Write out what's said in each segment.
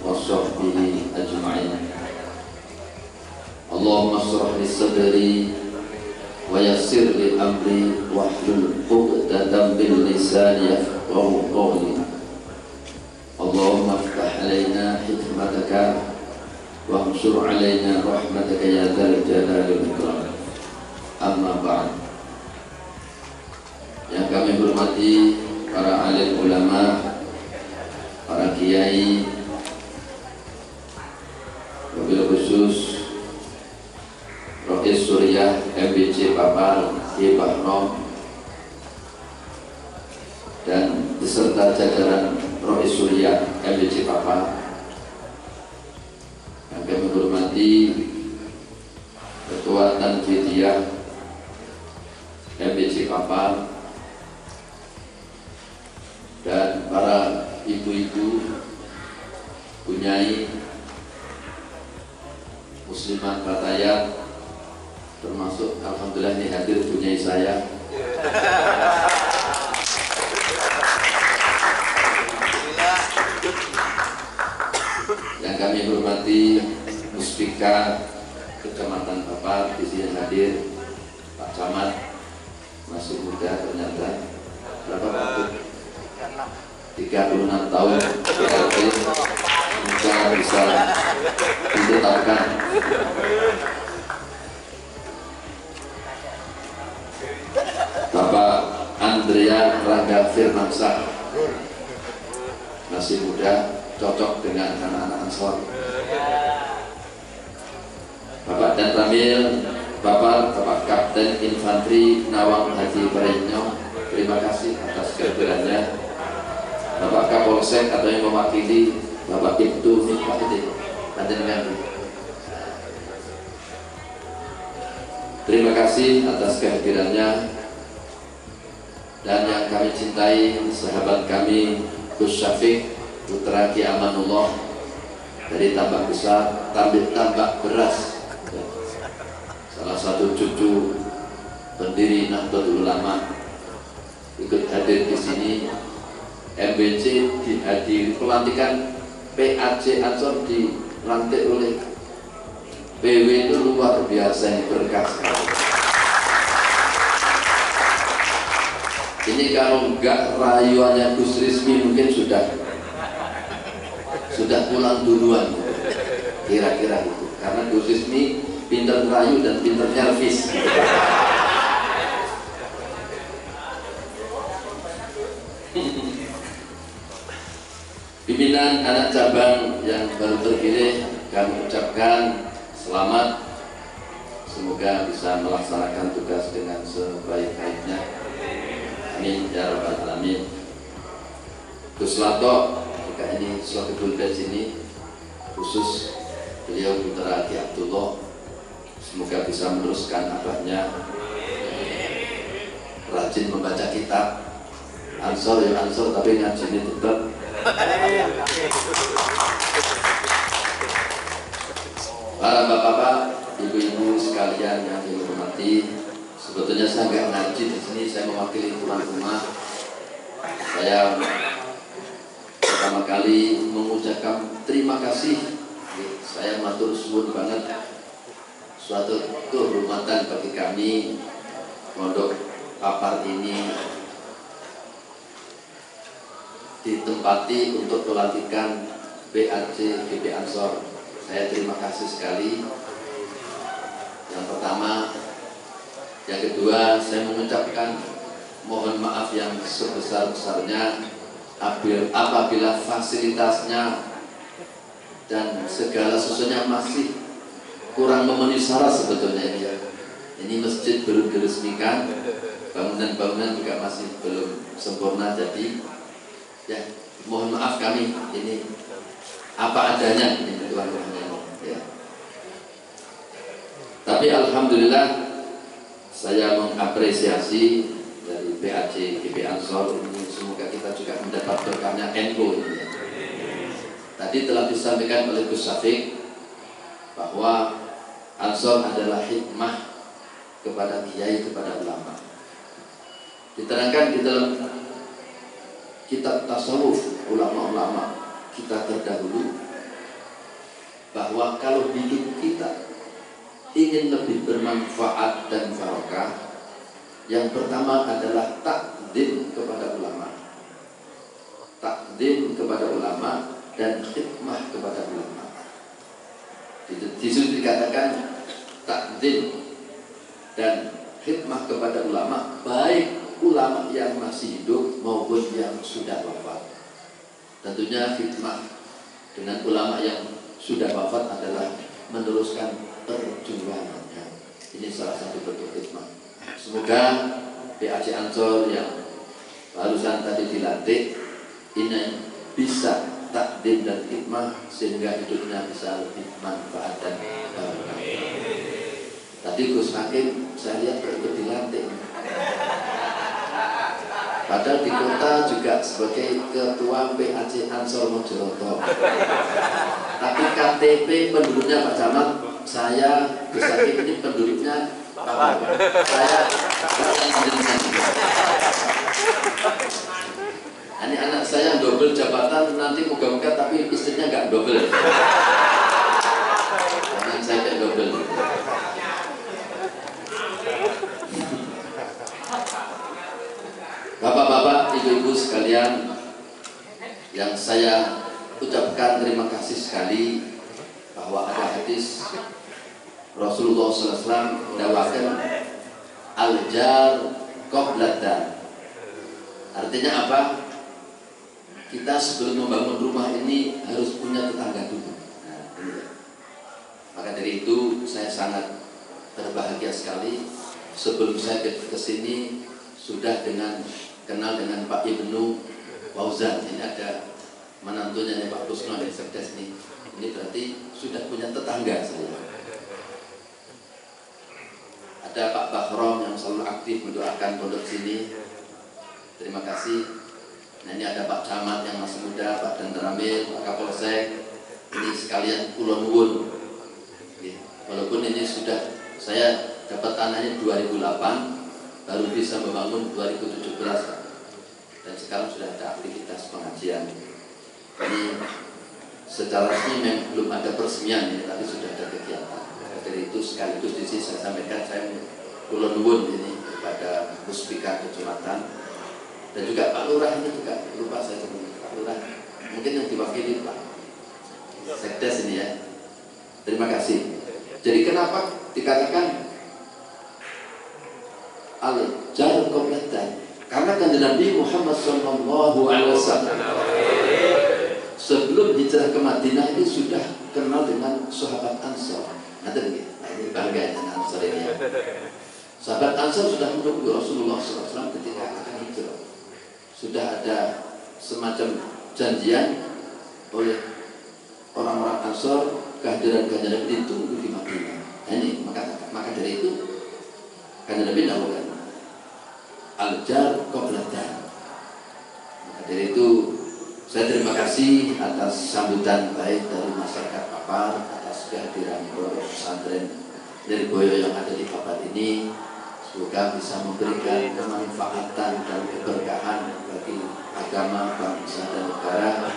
wa sahbihi ajma'in. Allahumma shrah li sadri wa yassir li amri wahlul 'uqdatam min lisani yafqahu qawli. Allahumma iftah 'alaina hikmataka wa ansur 'alaina rahmataka ya dzal jalali wal ikram. Amma ba'd. Yang kami hormati para alim ulama, para kiai, wabil khusus Rois Suriah MBC Papar Ki Bahrom dan beserta jajaran Rois Suriah MBC Papar. Yang kami hormati Ketua Tanfidiyah MBC Papar dan para ibu-ibu, bunyai, muslimat fatayat, termasuk alhamdulillah ini hadir bunyai saya. Yang kami hormati Muspika Kecamatan Papar, di sini hadir Pak Camat, masih muda ternyata. Berapa Pak? 36 tahun berarti semoga bisa ditetapkan. Bapak Andrea Rangga Firmansyah, masih muda, cocok dengan anak-anak Ansor. Bapak Dan Ramil, Bapak Kapten Infanteri Nawang Haji Barenyong, terima kasih atas kehadirannya. Bapak Kapolsek atau yang mewakili Bapak Ibtu Mikmati, terima kasih atas kehadirannya. Dan yang kami cintai, sahabat kami Gus Syafiq Putra Ki Amanullah dari Tambak Besar, Tambak Beras, salah satu cucu pendiri Nahdlatul Ulama, ikut hadir di sini. MBC dihadiri pelantikan PAC Ansor dilantik oleh PW, itu luar biasa, yang berkah sekali. Ini kalau enggak rayuannya Gus Rizmi mungkin sudah pulang duluan, kira-kira itu. Karena Gus Rizmi pinter rayu dan pinter nyervis. Pimpinan anak cabang yang baru terpilih, kami ucapkan selamat, semoga bisa melaksanakan tugas dengan sebaik-baiknya. Amin ya rabbal alamin. Gus Lato, jika ini suatu badge ini khusus beliau Putra Ki Abdullah, semoga bisa meneruskan abahnya, rajin membaca kitab. Ansor ya Ansor, tapi ngaji ini tetap. Para bapak-bapak, ibu-ibu sekalian yang dihormati, sebetulnya saya nggak ngaji di sini, saya mewakili tuan rumah. Saya pertama kali mengucapkan terima kasih. Saya matur suwun banget, suatu kehormatan bagi kami Pondok Papar ini ditempati untuk pelantikan PAC GP Ansor. Saya terima kasih sekali. Yang pertama, yang kedua, saya mengucapkan mohon maaf yang sebesar-besarnya apabila fasilitasnya dan segala sesuatunya masih kurang memenuhi syarat sebetulnya ini. Ini masjid belum diresmikan, bangunan-bangunan juga masih belum sempurna, jadi ya, mohon maaf kami ini apa adanya ini tuan-tuan ya. Tapi alhamdulillah saya mengapresiasi dari PAC GP Ansor ini, semoga kita juga mendapat berkahnya NU ini. Tadi telah disampaikan oleh Gus Syafiq bahwa Ansor adalah hikmah kepada kiai, kepada ulama. Diterangkan di dalam kitab tasawuf ulama-ulama kita terdahulu bahwa kalau hidup kita ingin lebih bermanfaat dan barokah, yang pertama adalah takdim kepada ulama. Takdim kepada ulama dan khidmah kepada ulama. Di situ dikatakan takdim dan khidmah kepada ulama, baik ulama yang masih hidup maupun yang sudah wafat. Tentunya khidmah dengan ulama yang sudah wafat adalah meneruskan perjuangannya. Ini salah satu bentuk khidmah. Semoga PAC Ansor yang barusan tadi dilantik ini bisa takdim dan khidmah sehingga hidupnya bisa lebih manfaat dan barokah. Tadi Gus Hakim saya lihat ikut dilantik. Padahal di kota juga sebagai ketua PAC Ansor Mojoroto. Tapi KTP penduduknya Pak Camat, saya Gus Hakim ini penduduknya Pak. Saya ini anak saya double jabatan, nanti moga-moga tapi istrinya nggak double. Anak saya kayak double. Bapak-bapak, ibu-ibu sekalian, yang saya ucapkan terima kasih sekali bahwa ada hadis Rasulullah SAW mendawakan al-jar qabla dar. Artinya apa? Kita sebelum membangun rumah ini harus punya tetangga dulu. Nah, maka dari itu saya sangat berbahagia sekali sebelum saya ke sini sudah kenal dengan Pak Ibnu Fauzan. Ini ada menantunya Pak Kusno dari Sekdes ini. Ini berarti sudah punya tetangga saya. Ada Pak Bahrom yang selalu aktif mendoakan pondok sini. Terima kasih. Nah, ini ada Pak Camat yang masih muda, Pak Danteramil, Pak Kapolsek. Ini sekalian kulon nuwun. Walaupun ini sudah saya dapat tanahnya 2008, baru bisa membangun 2017, dan sekarang sudah ada aktivitas pengajian. Ini secara resmi memang belum ada peresmian ini, tapi sudah ada kegiatan. Dari itu sekaligus di sini saya sampaikan saya kulon nuwun ini kepada Puspika Kecamatan. Dan juga Pak Lurah ini juga lupa saya sebut Pak Lurah, mungkin yang diwakili Pak Sekdes ini ya. Terima kasih. Jadi kenapa dikatakan al-jar qabla dar? Karena kanjeng Nabi Muhammad SAW sebelum hijrah ke Madinah ini sudah kenal dengan sahabat Ansor. Nah ini bangga dengan Ansor ini ya. Sahabat Ansor sudah menunggu Rasulullah SAW ketika akan hijrah. Sudah ada semacam janjian oleh orang-orang Ansor, kehadiran kanjeng Nabi ditunggu di Madinah. Nah, ini maka dari itu kanjeng Nabi melakukan al-jar qabla dar. Maka dari itu saya terima kasih atas sambutan baik dari masyarakat Papar, atas kehadiran pondok pesantren Lirboyo yang ada di Papar ini. Semoga bisa memberikan kemanfaatan dan keberkahan bagi agama, bangsa, dan negara,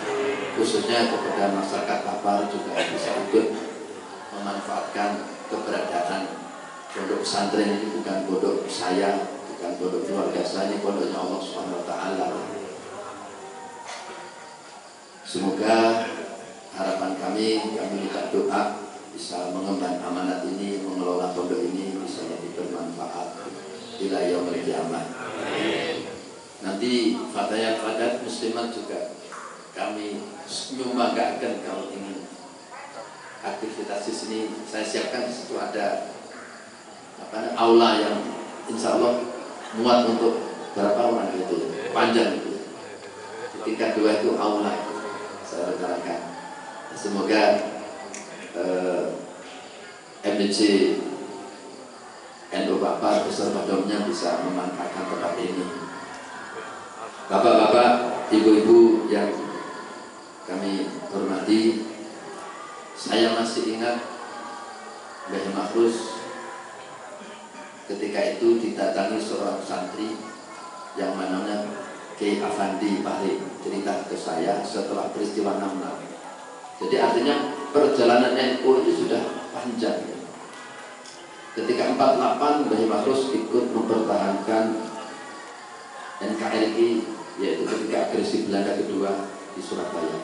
khususnya kepada masyarakat Papar juga bisa ikut memanfaatkan keberadaan pondok pesantren ini. Bukan pondok saya, bukan pondok keluarga saya, ini pondoknya Allah Subhanahu wa Ta'ala. Semoga harapan kami minta doa bisa mengemban amanat ini, mengelola pondok ini bisa lebih bermanfaat ila yaumil qiyamah. Nanti fatayat muslimat juga kami menyumbangkan kalau ingin aktivitas di sini. Saya siapkan di situ ada aula yang insya Allah muat untuk berapa orang gitu ya, panjang gitu. Di tingkat 2 itu aula saya rencanakan. Semoga MDC NU Papar beserta domnya bisa memanfaatkan tempat ini. Bapak-bapak, ibu-ibu yang kami hormati, saya masih ingat Mbah Mahrus ketika itu didatangi seorang santri yang namanya Kiai Afandi Pahri. cerita ke saya setelah peristiwa 66. Jadi artinya perjalanan NU ini sudah panjang. Ketika 48 Mbah Mahrus ikut mempertahankan NKRI, yaitu ketika agresi Belanda kedua di Surabaya.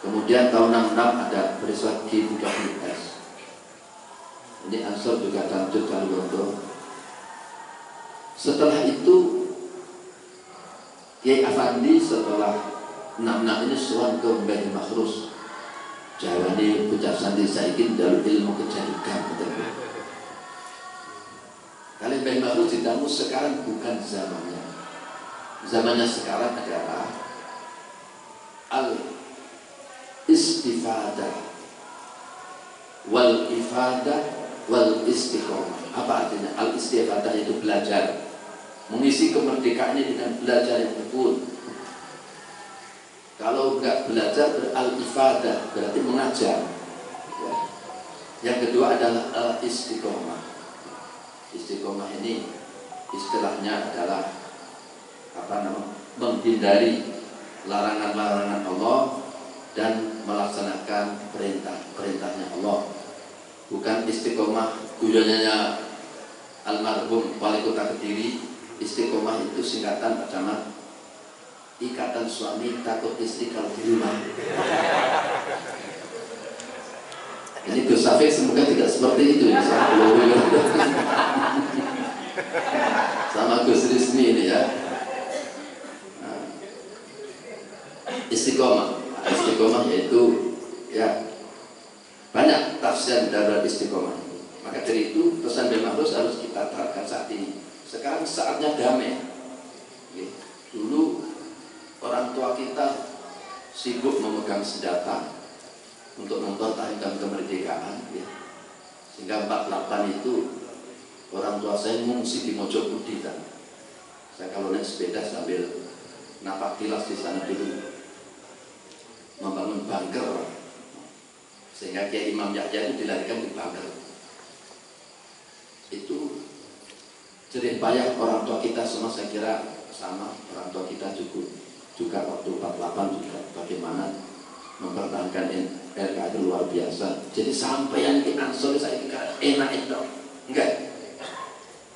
Kemudian tahun 66 ada peristiwa G30S. Ini Ansor juga lanjut Kaliwondo. Setelah itu Kiai Afandi setelah 66 ini suan ke Mbah Mahrus. Jawa ini bocah santri saiki dalam ilmu kejadukan. Kali Mbah Mahrus ditamu sekarang bukan zamannya. Zamannya sekarang adalah al-istifadah wal ifadah wal istiqomah. Apa artinya? Al-istifadah itu belajar, mengisi kemerdekaan ini dengan belajar yang tekun. Kalau enggak belajar al-ifadah berarti mengajar. Ya. Yang kedua adalah al-istiqomah. Istiqomah ini istilahnya adalah menghindari larangan-larangan Allah dan melaksanakan perintah-perintahnya Allah. Bukan istiqomah guyonanya almarhum Wali Kota Kediri. Istiqomah itu singkatan pertama ikatan suami takut istri kalau di rumah. Ini Gus Safik semoga tidak seperti itu ya. Sama Gus Rizmi ini ya. Istiqomah yaitu ya banyak tafsir dari istiqomah. Maka dari itu pesan Mbah Mahrus harus kita terapkan saat ini. Sekarang saatnya damai. Dulu orang tua kita sibuk memegang senjata untuk mempertahankan kemerdekaan, ya. Sehingga 48 itu orang tua saya mengungsi di Mojopudi. Saya kalau naik sepeda sambil napak tilas di sana dulu, membangun bunker, sehingga Kiai Imam Yahya itu dilarikan di bunker. Itu jerih payah orang tua kita semua, saya kira sama orang tua kita juga waktu 48 juga bagaimana mempertahankan NKRI itu luar biasa. Jadi sampai yang di Ansor saya kira enak itu enggak.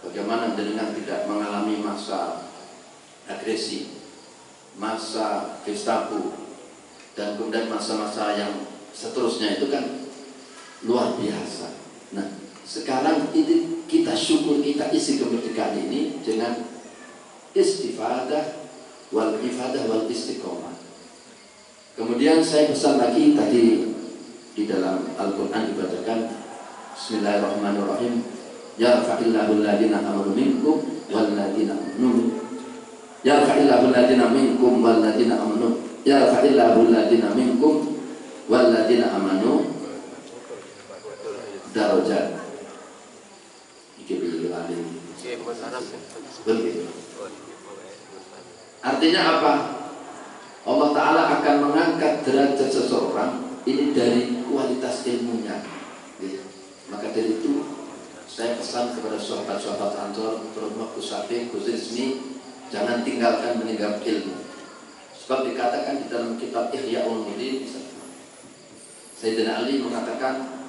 Bagaimana dengan tidak mengalami masa agresi, masa Gestapo, dan kemudian masa-masa yang seterusnya itu kan luar biasa. Nah, sekarang ini kita syukur, kita isi kemerdekaan ini dengan istifadah wal ifadah wal istiqomah. Kemudian saya pesan lagi tadi di dalam Al-Quran dibacakan Bismillahirrahmanirrahim. Yarfa'illahu alladhina amanu minkum walladhina amanu. Yarfa'illahu alladhina minkum walladhina amanu. Yarfa'illahu alladhina minkum walladhina amanu darajat. Iki pilih alim. Begitu. Artinya apa? Allah Ta'ala akan mengangkat derajat seseorang ini dari kualitas ilmunya. Maka dari itu saya pesan kepada sahabat-sahabat Ansor, terutama Gus Safik, Gus Rizmi, jangan tinggalkan meninggal ilmu. Sebab dikatakan di dalam kitab Ihya Ulumuddin, Sayyidina Ali mengatakan,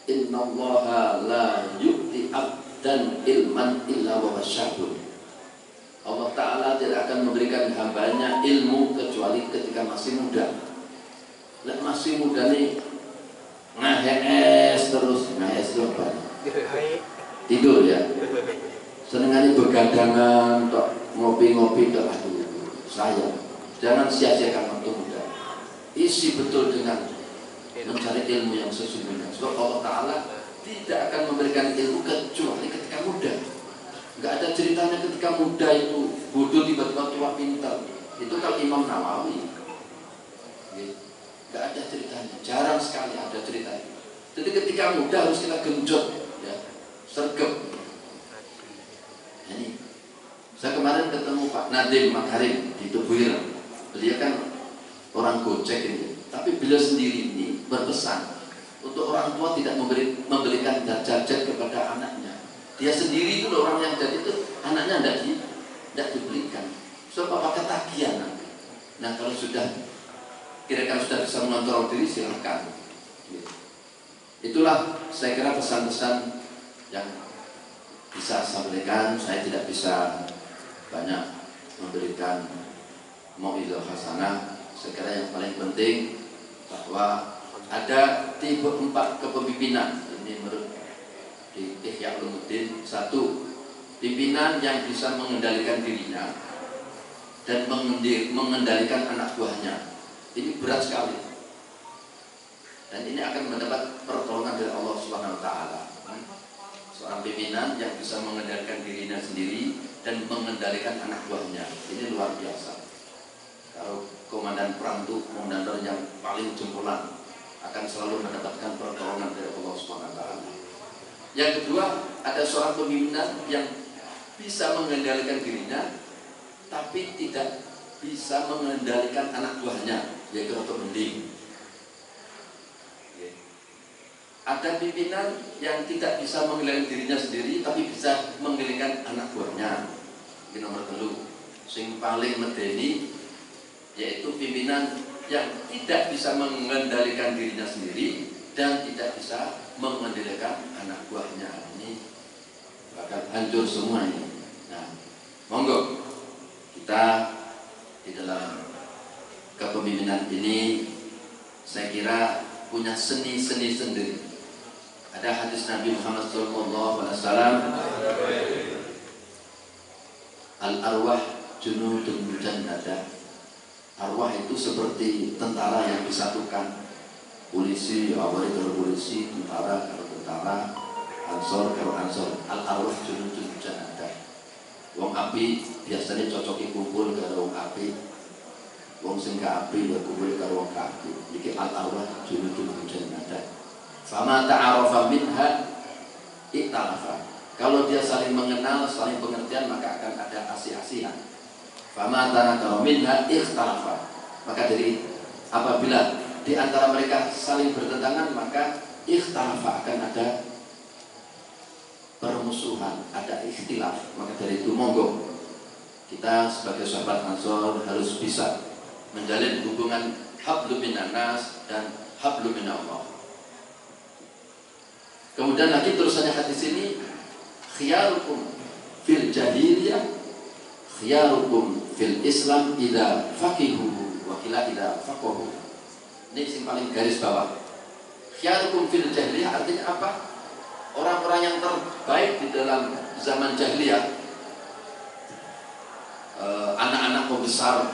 Innallaha la yu'ti abdan ilman illa wa syabun. Allah Ta'ala tidak akan memberikan hambanya ilmu kecuali ketika masih muda. Lihat masih muda nih ngahes terus, ngahes apa? Tidur ya. Senengannya begadangan, ngopi-ngopi, aduh sayang. Jangan sia-siakan waktu muda. Isi betul dengan mencari ilmu yang sesungguhnya. Sebab Allah Ta'ala tidak akan memberikan ilmu kecuali ketika muda. Nggak ada ceritanya ketika muda itu bodoh tiba-tiba tua pintar. Itu kalau Imam Nawawi. Nggak ada ceritanya, jarang sekali ada ceritanya. Jadi ketika muda harus kita genjot, ya, sergap. Ini saya kemarin ketemu Pak Nadiem Makarim di Tubuhiran. Beliau kan orang Gojek ini, tapi beliau sendiri ini berpesan untuk orang tua tidak memberikan jajan kepada anaknya. Dia sendiri itu orang yang jadi itu anaknya tidak dibelikan. Sebab apa ketagihan nanti. Nah kalau sudah kira-kira sudah bisa mengontrol diri, silahkan. Itulah saya kira pesan-pesan yang bisa saya sampaikan. Saya tidak bisa banyak memberikan mau'izah hasanah. Saya kira yang paling penting bahwa ada tipe 4 kepemimpinan. Ini menurut di Ihya Ulumuddin. 1. Pimpinan yang bisa mengendalikan dirinya dan mengendalikan anak buahnya. Ini berat sekali. Dan ini akan mendapat pertolongan dari Allah Subhanahu wa taala. Seorang pimpinan yang bisa mengendalikan dirinya sendiri dan mengendalikan anak buahnya. Ini luar biasa. Kalau komandan perang itu komandan yang paling jempolan, akan selalu mendapatkan pertolongan dari Allah Subhanahu wa taala. Yang kedua, ada seorang pimpinan yang bisa mengendalikan dirinya tapi tidak bisa mengendalikan anak buahnya, yaitu Roto Mending. Ada pimpinan yang tidak bisa mengendalikan dirinya sendiri tapi bisa mengendalikan anak buahnya. Ini nomor 3. Sing paling medeni yaitu pimpinan yang tidak bisa mengendalikan dirinya sendiri dan tidak bisa mengendalikan anak buahnya. Ini bakal hancur semua ini. Nah, monggo kita di dalam kepemimpinan ini saya kira punya seni-seni sendiri. Ada hadis Nabi Muhammad SAW, al-arwah junudun mujannadah. Arwah itu seperti tentara yang disatukan. Polisi, awalnya kalau polisi, tentara kalau tentara, ansor kalau ansor. Al-arwah junudun mujannadah. Wong api biasanya cocoki kumpul karo wong api. Wong sing gak api ya kumpul karo wong api. Iki al-arwah junudun mujannadah. Fama ta'arafa minha iktalafa. Kalau dia saling mengenal, saling pengertian, maka akan ada asih-asihan. Fama tanakara minha ikhtalafa. Maka dari apabila di antara mereka saling bertentangan, maka ikhtalafa, akan ada permusuhan, ada ikhtilaf. Maka dari itu monggo kita sebagai sahabat Ansor harus bisa menjalin hubungan hablum minan nas dan hablum minallah. Kemudian lagi terusannya hadis ini, khiyarukum fil jahiliyah khiyarukum fil Islam idza faqihu wa qila idza faqahu. Ini yang paling garis bawah. Khiyarukum fil jahiliyah artinya apa? Orang-orang yang terbaik di dalam zaman jahiliyah, anak-anak pembesar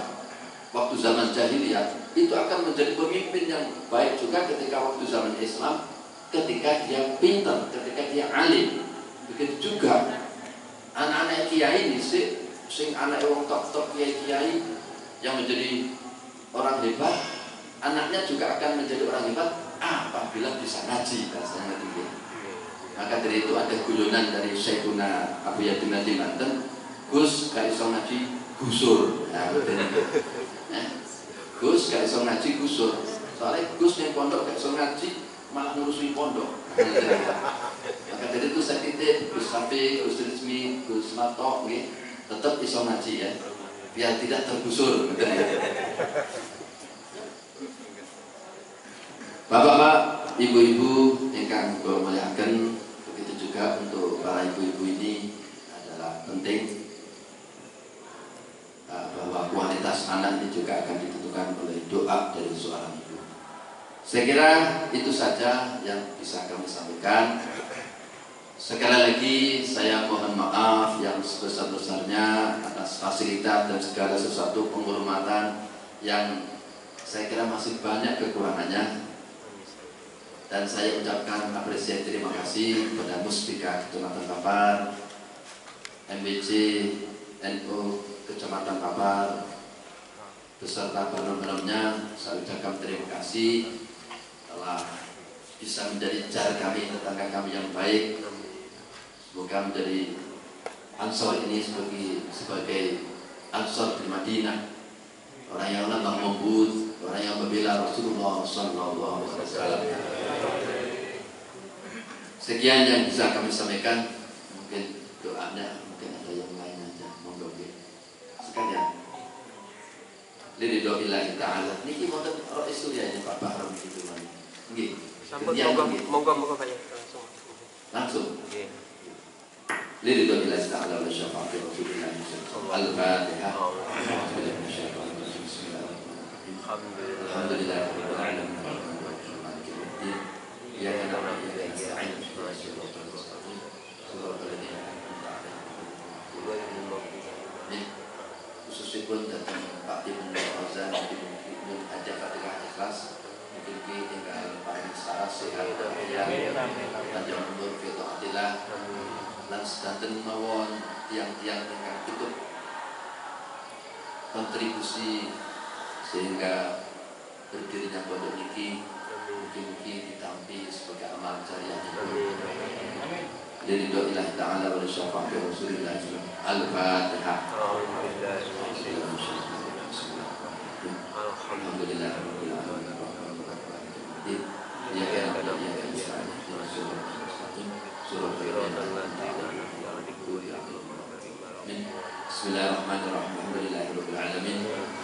waktu zaman jahiliyah itu akan menjadi pemimpin yang baik juga ketika waktu zaman Islam, ketika dia pintar, ketika dia alim. Begitu juga anak-anak kiai ini sing anak wong top kiai yang menjadi orang hebat, anaknya juga akan menjadi orang hebat apabila bisa ngaji, bahasanya gitu. Maka dari itu ada guyonan dari Syekhuna Abu Yatim di Banten, Gus gak iso ngaji gusur. Nah, Gus gak iso ngaji gusur. Soalnya Gus yang pondok gak iso ngaji malah ngurusin pondok. Maka dari itu saya titip Gus Safi, Gus Rizmi, Gus Mato, tetap iso ngaji ya, biar tidak tergusur. Bapak-bapak, ibu-ibu ingkang kula muliaken, begitu juga untuk para ibu-ibu ini adalah penting bahwa kualitas anak ini juga akan ditentukan oleh doa dari seorang ibu. Saya kira itu saja yang bisa kami sampaikan. Sekali lagi saya mohon maaf yang sebesar-besarnya atas fasilitas dan segala sesuatu penghormatan yang saya kira masih banyak kekurangannya. Dan saya ucapkan apresiasi terima kasih kepada Muspika Kecamatan Papar, MBC NU Kecamatan Papar, beserta baron-baronnya. Saya ucapkan terima kasih telah bisa menjadi jar kami, tetangga kami yang baik. Semoga menjadi Ansor ini sebagai Ansor di Madinah, orang yang lambang membut, orang yang membela Rasulullah Sallallahu Alaihi Wasallam. Sekian yang bisa kami sampaikan. Mungkin doanya, mungkin ada yang lain aja. Monggo sekalian. liridhoillahi ta'ala. Niki wonten Rais Surya ini Pak Bahram gitu man. Nggih. Sampun monggo Pak ya langsung. Nggih. Liridhoillahi ta'ala wa syafa'ati Rasulillah. Al-Fatihah. Alhamdulillah rabbil alamin. Ya kana ya nasta'in. Khususipun datang Pak Ibnu Fauzan, Ibnu Hajar Fatihah Ikhlas, mungkin tinggal Pak Ibnu Saras, sehat yang panjang umur, fita'atillah, dan sedanten mawon tiang-tiang yang cukup kontribusi sehingga berdirinya pondok niki mungkin ditampi sebagai amal jariah. Liridhoillahi ta'ala wa syafa'ati Rasulillah. Al-Fatihah. Alhamdulillah rabbil alamin. Ya kana ya Bismillahirrahmanirrahim. Alhamdulillahi rabbil alamin.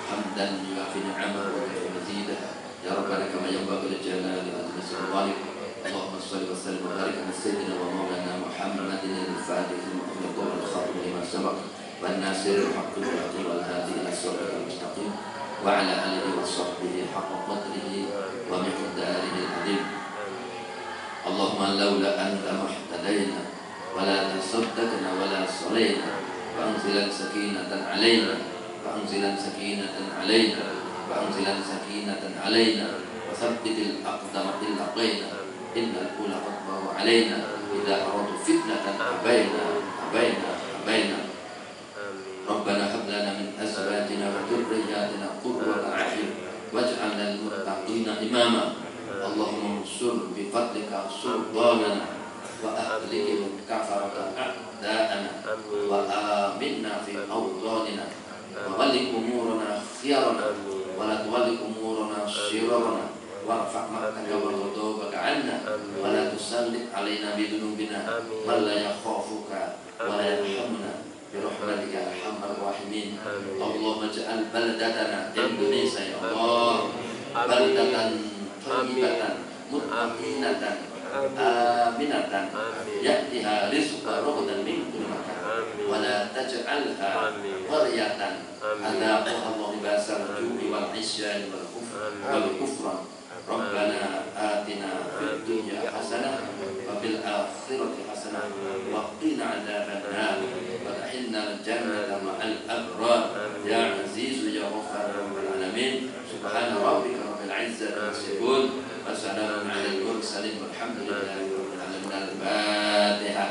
Hamdan yuafi ni'amahu wa yuafi mazidah. Ya Rabbana kama yanbaghi li jalali wajhika al-ghaliq. Allahumma shalli wa sallim wa barik ala sayyidina wa maulana Muhammadin al-Fatih al-Mu'min al-Khatim lima sabaq wan nasir al-haqqi wal hadi ila siratal mustaqim wa ala alihi wa sahbihi haqqa qadrihi wa miqdarihi al-azim. Allahumma laula anta mahtadaina wa la tasaddaqna wa la sallaina wa anzilan sakinatan alaina wa anzilan sakinatan alaina wa anzilan sakinatan alaina wa thabbitil aqdamatil laqaina innal ula qadbahu alaina idza aradu fitnatan abaina Rabbana hab lana min azwajina wa dhurriyyatina qurrata a'yun waj'alna lil muttaqina imama. Allahumma ansur bi fadlika sultanana wa ahlihim kafarata a'da'ana wa aminna fi awdanina wa walli umurana khiyarana wa la tuwalli umurana shirarana warfa' ma'aka wa ghadabaka 'anna wa la tusallit 'alaina bi dhunubina man la yakhafuka wa la yarhamuna bi rahmatika arhamar rahimin. Allahumma ij'al baldatana Indonesia ya Allah baldatan thayyibatan mutmainatan aminatan ya'tiha rizqa ragadan min kulli makan wa la taj'alha qaryatan adaqaha Allah libasal ju'i wal 'isyan wal kufran. Rabbana atina fid dunya hasanah wa fil akhirati hasanah wa qina adzabannar wa adkhilna al-jannata ma'al abrar ya aziz ya ghaffar rabbal alamin. Subhana rabbika rabbil izzati amma yasifun wa salamun 'alal mursalin walhamdulillahi rabbil alamin. Al-Fatihah.